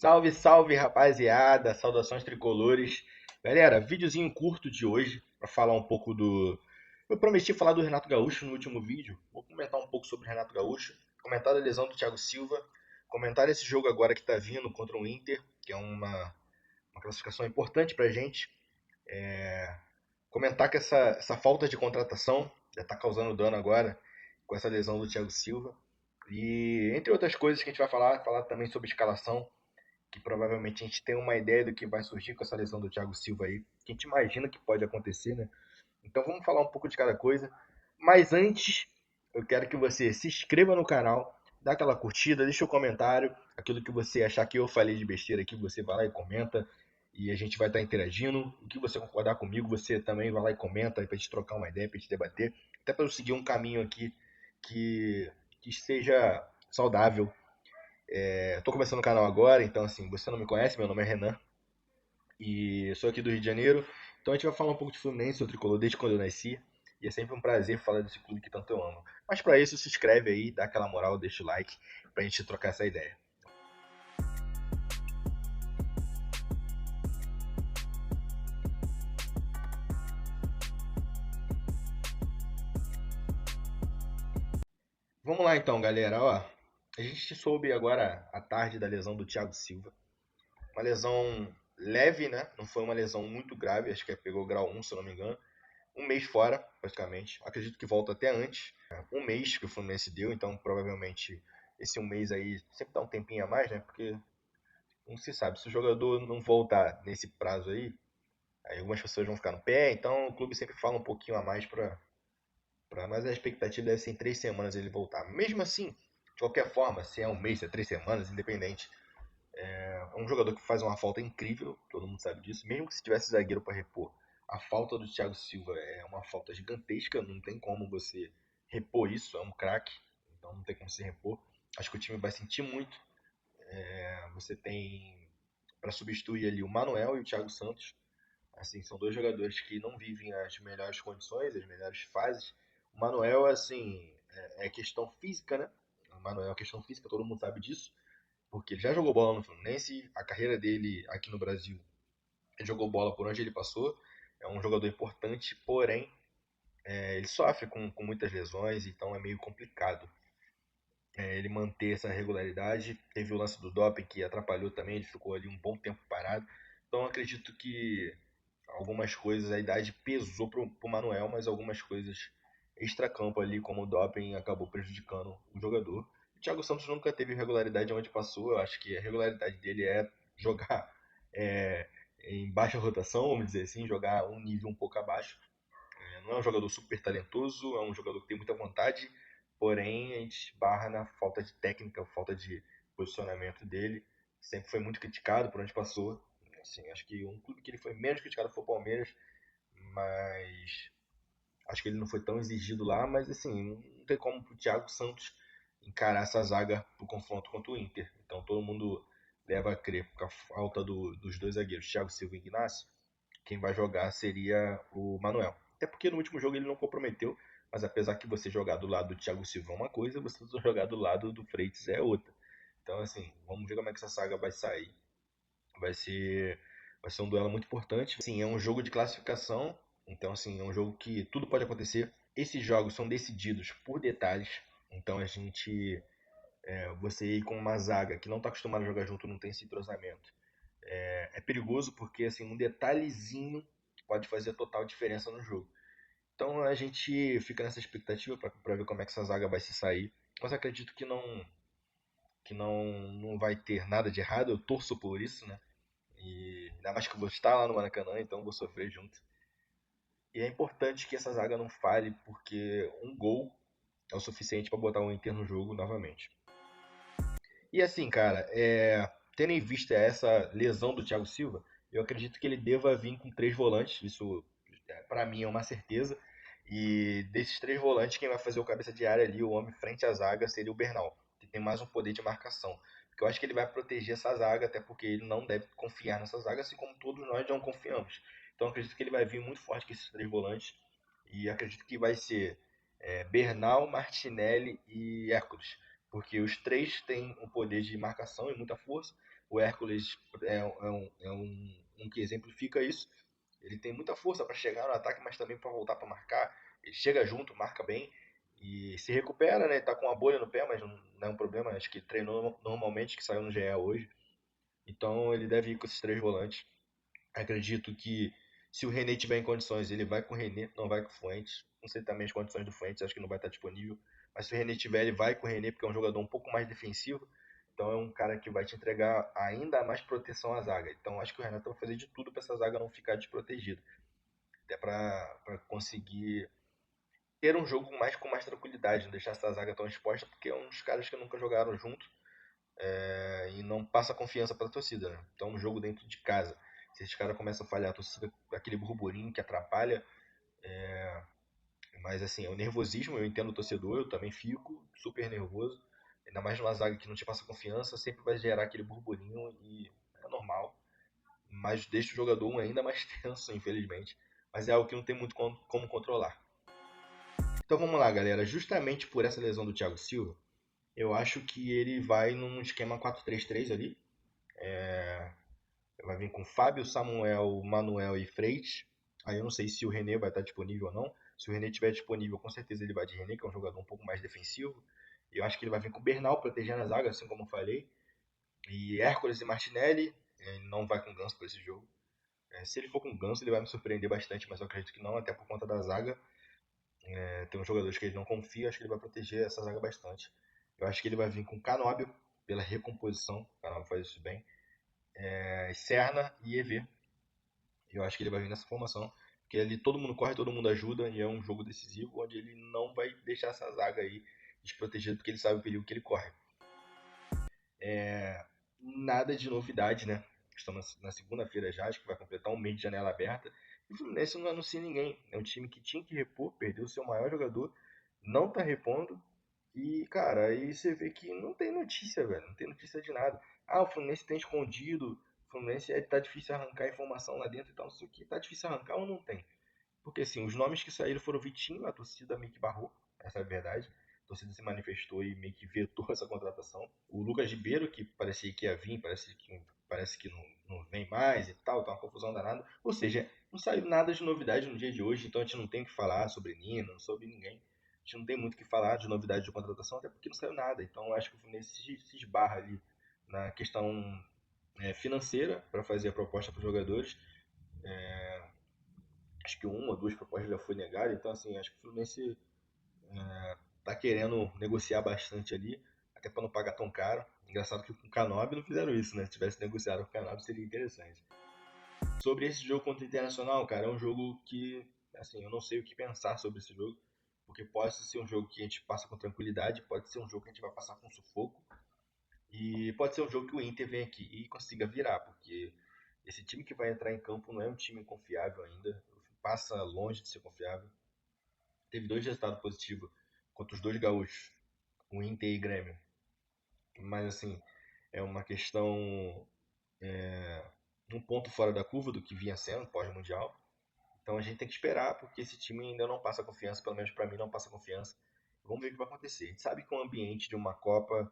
Salve, salve, rapaziada! Saudações tricolores. Galera, videozinho curto de hoje para falar um pouco do. Eu prometi falar do Renato Gaúcho no último vídeo. Vou comentar um pouco sobre o Renato Gaúcho, comentar a lesão do Thiago Silva, comentar esse jogo agora que tá vindo contra o Inter, que é uma classificação importante pra gente. Comentar que essa falta de contratação já tá causando dano agora com essa lesão do Thiago Silva. E entre outras coisas que a gente vai falar também sobre escalação, que provavelmente a gente tem uma ideia do que vai surgir com essa lesão do Thiago Silva aí, que a gente imagina que pode acontecer, né? Então vamos falar um pouco de cada coisa. Mas antes, eu quero que você se inscreva no canal, dá aquela curtida, deixa o um comentário, aquilo que você achar que eu falei de besteira aqui, você vai lá e comenta. E a gente vai estar interagindo. O que você concordar comigo, você também vai lá e comenta para a gente trocar uma ideia, para a gente debater. Até para eu seguir um caminho aqui que, que seja saudável. Tô começando o canal agora, então assim, você não me conhece, meu nome é Renan e sou aqui do Rio de Janeiro. Então a gente vai falar um pouco de Fluminense, o tricolor desde quando eu nasci. E é sempre um prazer falar desse clube que tanto eu amo. Mas para isso, se inscreve aí, dá aquela moral, deixa o like pra gente trocar essa ideia. Vamos lá então, galera. Ó, a gente soube agora à tarde da lesão do Thiago Silva. Uma lesão leve, né? Não foi uma lesão muito grave, acho que pegou grau 1, se eu não me engano. Um mês fora, praticamente. Acredito que volta até antes. Um mês que o Fluminense deu, então provavelmente esse um mês aí sempre dá um tempinho a mais, né? Porque não se sabe, se o jogador não voltar nesse prazo aí algumas pessoas vão ficar no pé, então o clube sempre fala um pouquinho a mais mas a expectativa deve ser em 3 semanas ele voltar. Mesmo assim, de qualquer forma, se é um mês, se é 3 semanas, independente, é um jogador que faz uma falta incrível, todo mundo sabe disso. Mesmo que se tivesse zagueiro para repor, a falta do Thiago Silva é uma falta gigantesca, não tem como você repor isso, é um craque, então não tem como se repor. Acho que o time vai sentir muito. Você tem para substituir ali o Manuel e o Thiago Santos. Assim, são dois jogadores que não vivem as melhores condições, as melhores fases. O Manuel, assim, é questão física, né? O Manuel é questão física, todo mundo sabe disso porque ele já jogou bola no Fluminense, a carreira dele aqui no Brasil, ele jogou bola por onde ele passou, é um jogador importante, porém ele sofre com muitas lesões, então é meio complicado ele manter essa regularidade. Teve o lance do doping que atrapalhou também, ele ficou ali um bom tempo parado. Então acredito que algumas coisas, a idade pesou pro Manuel, mas algumas coisas extracampo ali, como o doping, acabou prejudicando o jogador. O Thiago Santos nunca teve regularidade onde passou, eu acho que a regularidade dele é jogar é, em baixa rotação, vamos dizer assim, jogar um nível um pouco abaixo. Não é um jogador super talentoso, é um jogador que tem muita vontade, porém a gente barra na falta de técnica, falta de posicionamento dele. Sempre foi muito criticado por onde passou. Assim, acho que um clube que ele foi menos criticado foi o Palmeiras, mas acho que ele não foi tão exigido lá. Mas assim, não tem como o Thiago Santos encarar essa zaga pro confronto contra o Inter. Então todo mundo leva a crer, com a falta dos dois zagueiros, Thiago Silva e Ignacio, quem vai jogar seria o Manuel. Até porque no último jogo ele não comprometeu, mas apesar que você jogar do lado do Thiago Silva é uma coisa, você jogar do lado do Freitas é outra. Então assim, vamos ver como é que essa saga vai sair. Vai ser, vai ser um duelo muito importante. Sim, é um jogo de classificação, então assim, é um jogo que tudo pode acontecer. Esses jogos são decididos por detalhes, então a gente, você ir com uma zaga que não está acostumada a jogar junto, não tem esse entrosamento, é perigoso porque assim, um detalhezinho pode fazer total diferença no jogo. Então a gente fica nessa expectativa para ver como é que essa zaga vai se sair. Mas acredito que não vai ter nada de errado, eu torço por isso, né? E ainda mais que eu vou estar lá no Maracanã, então eu vou sofrer junto. E é importante que essa zaga não falhe, porque um gol é o suficiente para botar o Inter no jogo novamente. E assim, cara, tendo em vista essa lesão do Thiago Silva, eu acredito que ele deva vir com três volantes. Isso, para mim, é uma certeza. E desses três volantes, quem vai fazer o cabeça de área ali, o homem frente à zaga, seria o Bernal, que tem mais um poder de marcação. Porque eu acho que ele vai proteger essa zaga, até porque ele não deve confiar nessa zaga, assim como todos nós não confiamos. Então eu acredito que ele vai vir muito forte com esses três volantes. E acredito que vai ser Bernal, Martinelli e Hércules, porque os três têm um poder de marcação e muita força. O Hércules é um que exemplifica isso. Ele tem muita força para chegar no ataque, mas também para voltar para marcar. Ele chega junto, marca bem e se recupera, né? Ele tá com uma bolha no pé, mas não é um problema. Acho que treinou normalmente, que saiu no GE hoje. Então ele deve ir com esses três volantes. Acredito que se o René tiver em condições, ele vai com o René, não vai com o Fuentes. Não sei também as condições do Fuentes, acho que não vai estar disponível. Mas se o René tiver, ele vai com o René, porque é um jogador um pouco mais defensivo. Então é um cara que vai te entregar ainda mais proteção à zaga. Então acho que o Renato vai fazer de tudo para essa zaga não ficar desprotegida. Até para conseguir ter um jogo com mais tranquilidade, não deixar essa zaga tão exposta, porque é uns caras que nunca jogaram junto e não passa confiança para a torcida. Né? Então, um jogo dentro de casa, se esses caras começam a falhar, a torcida, aquele burburinho que atrapalha. Mas assim, é o nervosismo, eu entendo o torcedor, eu também fico super nervoso. Ainda mais numa zaga que não te passa confiança, sempre vai gerar aquele burburinho e é normal. Mas deixa o jogador ainda mais tenso, infelizmente. Mas é algo que não tem muito como controlar. Então vamos lá, galera. Justamente por essa lesão do Thiago Silva, eu acho que ele vai num esquema 4-3-3 ali. Vai vir com Fábio, Samuel, Manuel e Freitas. Aí eu não sei se o René vai estar disponível ou não. Se o René estiver disponível, com certeza ele vai de René, que é um jogador um pouco mais defensivo. E eu acho que ele vai vir com o Bernal protegendo a zaga, assim como eu falei. E Hércules e Martinelli. Ele não vai com Ganso para esse jogo. Se ele for com Ganso, ele vai me surpreender bastante, mas eu acredito que não, até por conta da zaga. Tem uns jogadores que ele não confia, acho que ele vai proteger essa zaga bastante. Eu acho que ele vai vir com Canóbio, pela recomposição. O Canóbio faz isso bem. Serna e EV. Eu acho que ele vai vir nessa formação. Porque ali todo mundo corre, todo mundo ajuda. E é um jogo decisivo onde ele não vai deixar essa zaga aí desprotegida, porque ele sabe o perigo que ele corre. Nada de novidade, né? Estamos na segunda-feira já, acho que vai completar um mês de janela aberta. E o Fluminense não anuncia ninguém. É um time que tinha que repor, perdeu o seu maior jogador, não tá repondo. E, cara, aí você vê que não tem notícia, velho. Não tem notícia de nada. Ah, o Fluminense tem escondido. O Fluminense tá difícil arrancar informação lá dentro e tal, não sei o que. Tá difícil arrancar ou não tem? Porque, assim, os nomes que saíram foram o Vitinho, a torcida meio que barrou. Essa é a verdade. A torcida se manifestou e meio que vetou essa contratação. O Lucas Ribeiro, que parecia que ia vir, parece que não vem mais e tal, tá uma confusão danada. Ou seja, não saiu nada de novidade no dia de hoje, então a gente não tem o que falar sobre Nino, sobre ninguém. A gente não tem muito o que falar de novidade de contratação, até porque não saiu nada. Então eu acho que o Fluminense se esbarra ali na questão financeira para fazer a proposta para os jogadores. Acho que uma ou duas propostas já foi negada, então assim, acho que o Fluminense tá querendo negociar bastante ali, até para não pagar tão caro. Engraçado que com o Canóbio não fizeram isso, né? Se tivesse negociado com o Canóbio seria interessante. Sobre esse jogo contra o Internacional, cara, é um jogo que, assim, eu não sei o que pensar sobre esse jogo, porque pode ser um jogo que a gente passa com tranquilidade, pode ser um jogo que a gente vai passar com sufoco, e pode ser um jogo que o Inter vem aqui e consiga virar, porque esse time que vai entrar em campo não é um time confiável ainda, passa longe de ser confiável. Teve dois resultados positivos contra os dois gaúchos, o Inter e Grêmio. Mas assim, é uma questão um ponto fora da curva do que vinha sendo pós-mundial. Então a gente tem que esperar, porque esse time ainda não passa confiança, pelo menos para mim não passa confiança. Vamos ver o que vai acontecer. A gente sabe que o ambiente de uma Copa,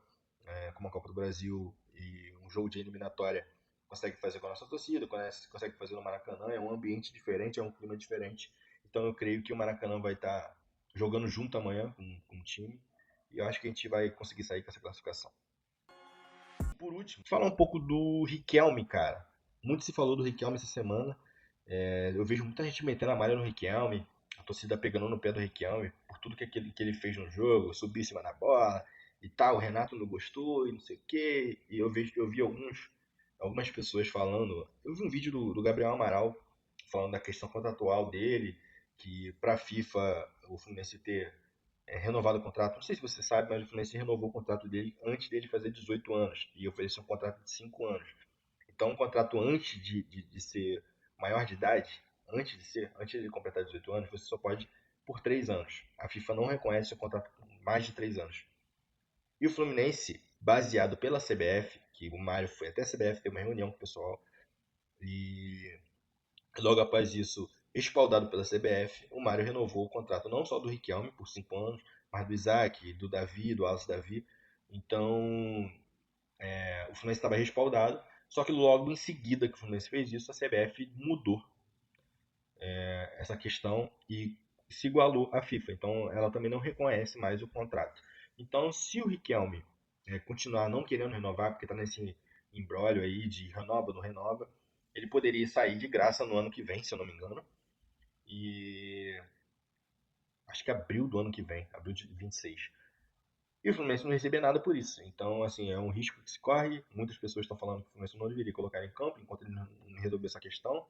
como a Copa do Brasil e um jogo de eliminatória, consegue fazer com a nossa torcida, consegue fazer no Maracanã, é um ambiente diferente, é um clima diferente. Então eu creio que o Maracanã vai estar jogando junto amanhã com o time. E eu acho que a gente vai conseguir sair com essa classificação. Por último, falar um pouco do Riquelme, cara. Muito se falou do Riquelme essa semana. Eu vejo muita gente metendo a malha no Riquelme, a torcida pegando no pé do Riquelme, por tudo que ele fez no jogo, subir em cima da bola e tal. O Renato não gostou e não sei o quê. E eu vi algumas pessoas falando. Eu vi um vídeo do Gabriel Amaral falando da questão contratual dele, que pra FIFA o Fluminense ter renovado o contrato. Não sei se você sabe, mas o Fluminense renovou o contrato dele antes dele fazer 18 anos e ofereceu um contrato de 5 anos. Então, um contrato antes de ser maior de idade, antes de completar 18 anos, você só pode por 3 anos. A FIFA não reconhece o contrato por mais de 3 anos. E o Fluminense, baseado pela CBF, que o Mário foi até a CBF ter uma reunião com o pessoal, e logo após isso, espaldado pela CBF, o Mário renovou o contrato não só do Riquelme por 5 anos, mas do Isaac, do Davi, do Alisson Davi. Então, o Fluminense estava respaldado Só que logo em seguida que o Fluminense fez isso, a CBF mudou essa questão e se igualou à FIFA. Então ela também não reconhece mais o contrato. Então, se o Riquelme continuar não querendo renovar, porque está nesse imbróglio aí de renova, não renova, ele poderia sair de graça no ano que vem, se eu não me engano. E acho que abril do ano que vem, abril de 26. E o Fluminense não receber nada por isso. Então, assim, é um risco que se corre. Muitas pessoas estão falando que o Fluminense não deveria colocar em campo enquanto ele não resolver essa questão.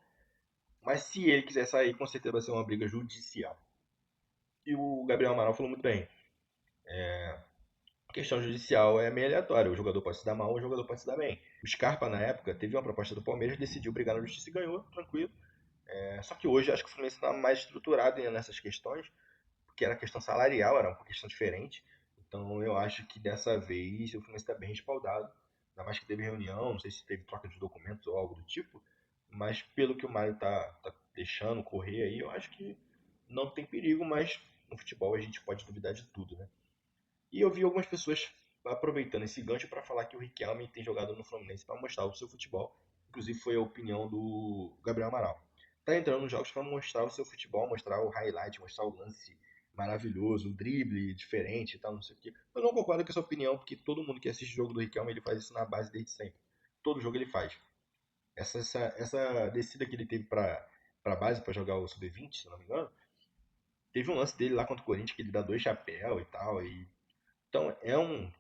Mas se ele quiser sair, com certeza vai ser uma briga judicial. E o Gabriel Amaral falou muito bem. A questão judicial é meio aleatória. O jogador pode se dar mal, o jogador pode se dar bem. O Scarpa, na época, teve uma proposta do Palmeiras, decidiu brigar na justiça e ganhou, tranquilo. Só que hoje acho que o Fluminense está mais estruturado nessas questões, porque era questão salarial, era uma questão diferente. Então eu acho que dessa vez o Fluminense está bem respaldado. Ainda mais que teve reunião, não sei se teve troca de documentos ou algo do tipo. Mas pelo que o Mário tá deixando correr aí, eu acho que não tem perigo, mas no futebol a gente pode duvidar de tudo, né? E eu vi algumas pessoas aproveitando esse gancho para falar que o Riquelme tem jogado no Fluminense para mostrar o seu futebol. Inclusive foi a opinião do Gabriel Amaral. Tá entrando nos jogos para mostrar o seu futebol, mostrar o highlight, mostrar o lance maravilhoso, o drible diferente e tal, não sei o quê. Eu não concordo com essa opinião, porque todo mundo que assiste o jogo do Riquelme, ele faz isso na base desde sempre. Todo jogo ele faz. Essa descida que ele teve para base para jogar o Sub-20, se não me engano, teve um lance dele lá contra o Corinthians que ele dá dois chapéus e tal, e então,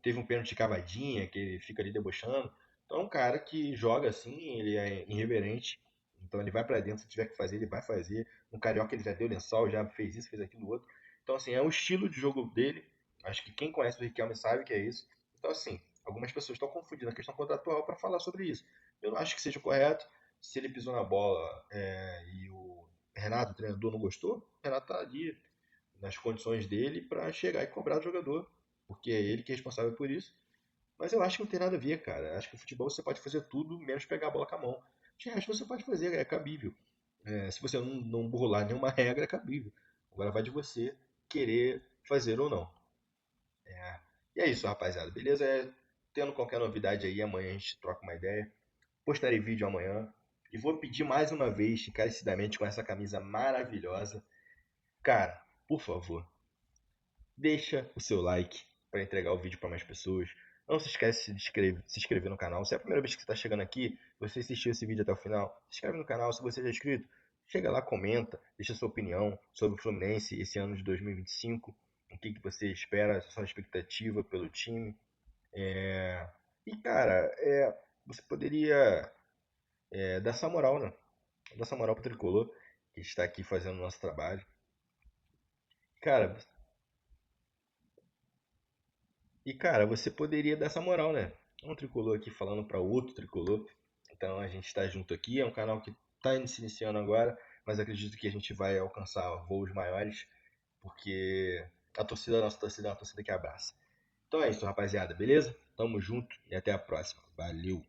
teve um pênalti de cavadinha, que ele fica ali debochando. Então, é um cara que joga assim, ele é irreverente. Então, ele vai pra dentro, se tiver que fazer, ele vai fazer. No Carioca, ele já deu lençol, já fez isso, fez aquilo outro. Então, assim, é o estilo de jogo dele. Acho que quem conhece o Riquelme sabe que é isso. Então, assim, algumas pessoas estão confundindo a questão contratual para falar sobre isso. Eu não acho que seja correto. Se ele pisou na bola e o Renato, o treinador, não gostou, o Renato tá ali nas condições dele para chegar e cobrar do jogador, porque é ele que é responsável por isso. Mas eu acho que não tem nada a ver, cara. Acho que no futebol você pode fazer tudo menos pegar a bola com a mão. De resto você pode fazer, é cabível. Se você não burlar nenhuma regra, é cabível. Agora vai de você querer fazer ou não. E é isso, rapaziada. Beleza? Tendo qualquer novidade aí, amanhã a gente troca uma ideia. Postarei vídeo amanhã. E vou pedir mais uma vez, encarecidamente, com essa camisa maravilhosa. Cara, por favor, deixa o seu like para entregar o vídeo para mais pessoas. Não se esquece de se inscrever no canal. Se é a primeira vez que você está chegando aqui, você assistiu esse vídeo até o final, se inscreve no canal. Se você já é inscrito, chega lá, comenta, deixa sua opinião sobre o Fluminense esse ano de 2025. O que você espera, a sua expectativa pelo time. E, cara, você poderia dar essa moral, né? Dar essa moral pro Tricolor, que está aqui fazendo o nosso trabalho. Cara, você poderia dar essa moral, né? Um tricolor aqui falando para outro tricolor. Então a gente está junto aqui. É um canal que está se iniciando agora, mas acredito que a gente vai alcançar voos maiores, porque a nossa torcida é uma torcida que abraça. Então é isso, rapaziada, beleza? Tamo junto e até a próxima. Valeu!